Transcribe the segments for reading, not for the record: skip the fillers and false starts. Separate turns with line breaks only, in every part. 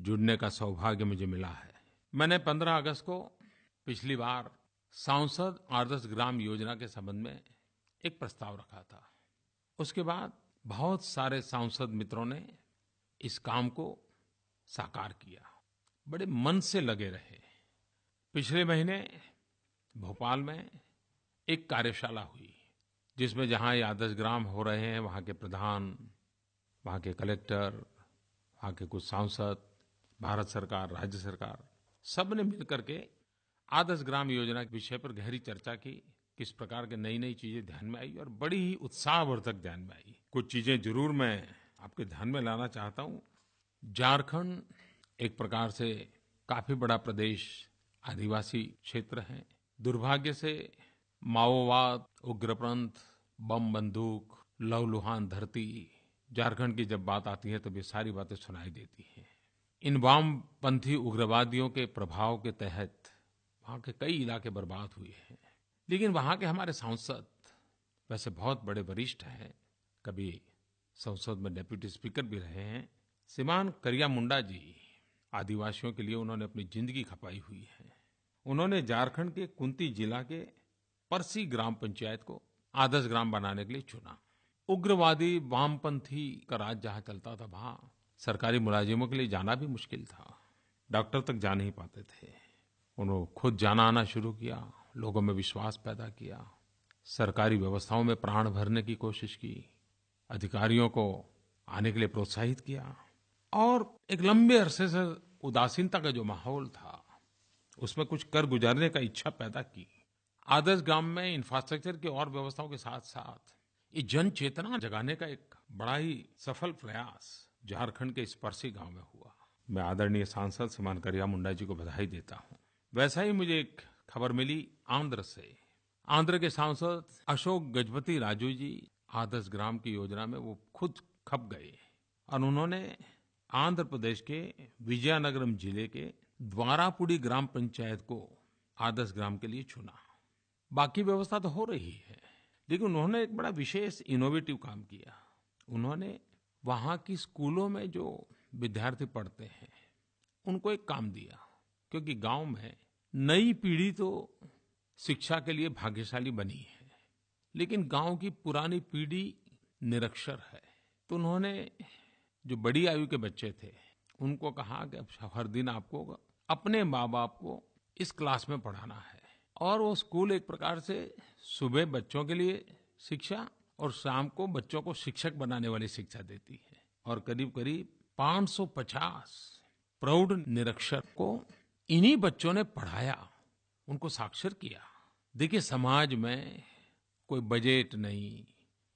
जुड़ने का सौभाग्य मुझे मिला है। मैंने 15 अगस्त को पिछली बार सांसद आदर्श ग्राम योजना के संबंध में एक प्रस्ताव रखा था। उसके बाद बहुत सारे सांसद मित्रों ने इस काम को साकार किया, बड़े मन से लगे रहे। पिछले महीने भोपाल में एक कार्यशाला हुई, जिसमें जहाँ ये आदर्श ग्राम हो रहे हैं वहाँ के प्रधान, वहाँ के कलेक्टर, वहाँ के कुछ सांसद, भारत सरकार, राज्य सरकार, सब ने मिल करके आदर्श ग्राम योजना के विषय पर गहरी चर्चा की। किस प्रकार के नई-नई चीज़ें ध्यान में आई और बड़ी ही उत्साहवर्धक ध्यान में आई। कुछ चीज़ें ज़रूर मैं आपके ध्यान में लाना चाहता हूँ। झारखंड एक प्रकार से काफ़ी बड़ा प्रदेश, आदिवासी क्षेत्र है। दुर्भाग्य से माओवाद, उग्रपंथ, बम बंदूक, लहूलुहान धरती, झारखंड की जब बात आती है तब ये सारी बातें सुनाई देती हैं। इन वामपंथी उग्रवादियों के प्रभाव के तहत वहाँ के कई इलाके बर्बाद हुए हैं। लेकिन वहाँ के हमारे सांसद वैसे बहुत बड़े वरिष्ठ हैं, कभी संसद में डेप्यूटी स्पीकर भी रहे हैं। श्रीमान करिया मुंडा जी, आदिवासियों के लिए उन्होंने अपनी जिंदगी खपाई हुई है। उन्होंने झारखंड के कुंती जिला के परसी ग्राम पंचायत को आदर्श ग्राम बनाने के लिए चुना। उग्रवादी वामपंथी का राज जहाँ चलता था, वहाँ सरकारी मुलाजिमों के लिए जाना भी मुश्किल था। डॉक्टर तक जा नहीं पाते थे। उन्होंने खुद जाना आना शुरू किया, लोगों में विश्वास पैदा किया, सरकारी व्यवस्थाओं में प्राण भरने की कोशिश की, अधिकारियों को आने के लिए प्रोत्साहित किया और एक लंबे अरसे से उदासीनता का जो माहौल था, उसमें कुछ कर गुजारने का इच्छा पैदा की। आदर्श ग्राम में इंफ्रास्ट्रक्चर की और व्यवस्थाओं के साथ-साथ ये जन चेतना जगाने का एक बड़ा ही सफल प्रयास झारखंड के इस परसी गांव में हुआ। मैं आदरणीय सांसद श्रीमान करिया मुंडा जी को बधाई देता हूँ। वैसा ही मुझे एक खबर मिली आंध्र से। आंध्र के सांसद अशोक गजपति राजू जी आदर्श ग्राम की योजना में वो खुद खप गए और उन्होंने आंध्र प्रदेश के विजयनगरम जिले के द्वारापुड़ी ग्राम पंचायत को आदर्श ग्राम के लिए चुना। बाकी व्यवस्था तो हो रही है, लेकिन उन्होंने एक बड़ा विशेष इनोवेटिव काम किया। उन्होंने वहाँ की स्कूलों में जो विद्यार्थी पढ़ते हैं, उनको एक काम दिया, क्योंकि गांव में नई पीढ़ी तो शिक्षा के लिए भाग्यशाली बनी है, लेकिन गांव की पुरानी पीढ़ी निरक्षर है। तो उन्होंने जो बड़ी आयु के बच्चे थे, उनको कहा कि अब हर दिन आपको अपने माँ बाप को इस क्लास में पढ़ाना है। और वो स्कूल एक प्रकार से सुबह बच्चों के लिए शिक्षा और शाम को बच्चों को शिक्षक बनाने वाली शिक्षा देती है। और करीब-करीब 550 प्रौढ़ निरक्षर को इन्हीं बच्चों ने पढ़ाया, उनको साक्षर किया। देखिए, समाज में कोई बजट नहीं,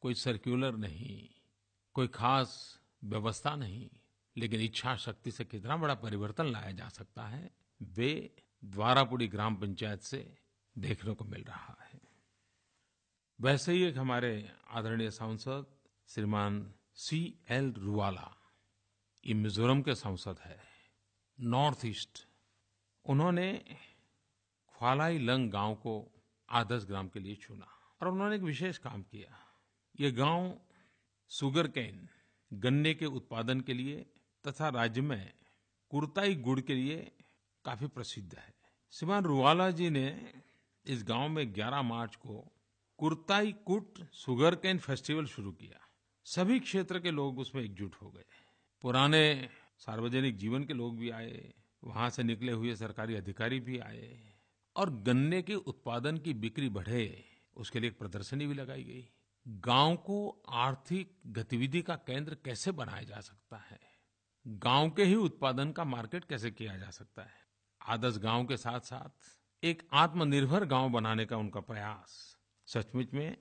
कोई सर्कुलर नहीं, कोई खास व्यवस्था नहीं, लेकिन इच्छा शक्ति से कितना बड़ा परिवर्तन लाया जा सकता है, वे द्वारापुड़ी ग्राम पंचायत से देखने को मिल रहा है। वैसे ही एक हमारे आदरणीय सांसद श्रीमान C.L. रुवाला, ये मिजोरम के सांसद है, नॉर्थ ईस्ट। उन्होंने ख्वालाइलंग गांव को आदर्श ग्राम के लिए चुना और उन्होंने एक विशेष काम किया। ये गांव शुगर केन, गन्ने के उत्पादन के लिए तथा राज्य में कुर्ताई गुड़ के लिए काफी प्रसिद्ध है। श्रीमान रुवाला जी ने इस गांव में 11 मार्च को कुर्ताई कुट शुगर केन फेस्टिवल शुरू किया। सभी क्षेत्र के लोग उसमें एकजुट हो गए। पुराने सार्वजनिक जीवन के लोग भी आए, वहां से निकले हुए सरकारी अधिकारी भी आए और गन्ने के उत्पादन की बिक्री बढ़े, उसके लिए एक प्रदर्शनी भी लगाई गई। गांव को आर्थिक गतिविधि का केंद्र कैसे बनाया जा सकता है, गांव के ही उत्पादन का मार्केट कैसे किया जा सकता है, आदर्श गांव के साथ साथ एक आत्मनिर्भर गांव बनाने का उनका प्रयास, सचमुच में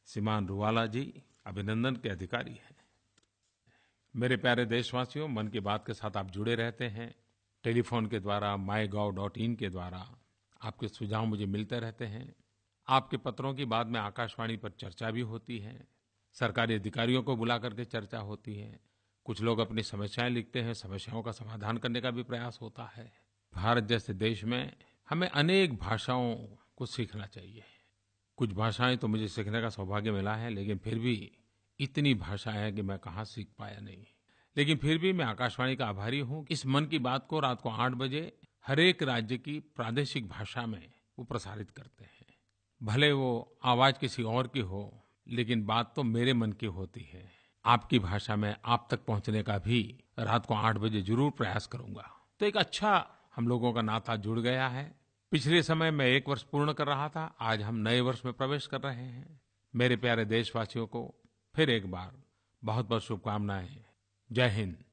श्रीमान रुवाला जी अभिनंदन के अधिकारी हैं। मेरे प्यारे देशवासियों, मन की बात के साथ आप जुड़े रहते हैं। टेलीफोन के द्वारा, mygov.in के द्वारा आपके सुझाव मुझे मिलते रहते हैं। आपके पत्रों की बाद में आकाशवाणी पर चर्चा भी होती है, सरकारी अधिकारियों को बुला करके चर्चा होती है। कुछ लोग अपनी समस्याएं लिखते हैं, समस्याओं का समाधान करने का भी प्रयास होता है। भारत जैसे देश में हमें अनेक भाषाओं को सीखना चाहिए। कुछ भाषाएं तो मुझे सीखने का सौभाग्य मिला है, लेकिन फिर भी इतनी भाषाएं हैं कि मैं कहाँ सीख पाया नहीं। लेकिन फिर भी मैं आकाशवाणी का आभारी हूँ। इस मन की बात को रात को 8 बजे हर एक राज्य की प्रादेशिक भाषा में वो प्रसारित करते हैं। भले वो आवाज़ किसी और की हो, लेकिन बात तो मेरे मन की होती है। आपकी भाषा में आप तक पहुँचने का भी रात को 8 बजे ज़रूर प्रयास करूँगा। तो एक अच्छा हम लोगों का नाता जुड़ गया है। पिछले समय मैं 1 वर्ष पूर्ण कर रहा था, आज हम नए वर्ष में प्रवेश कर रहे हैं। मेरे प्यारे देशवासियों को फिर एक बार बहुत-बहुत शुभकामनाएँ। जय हिंद।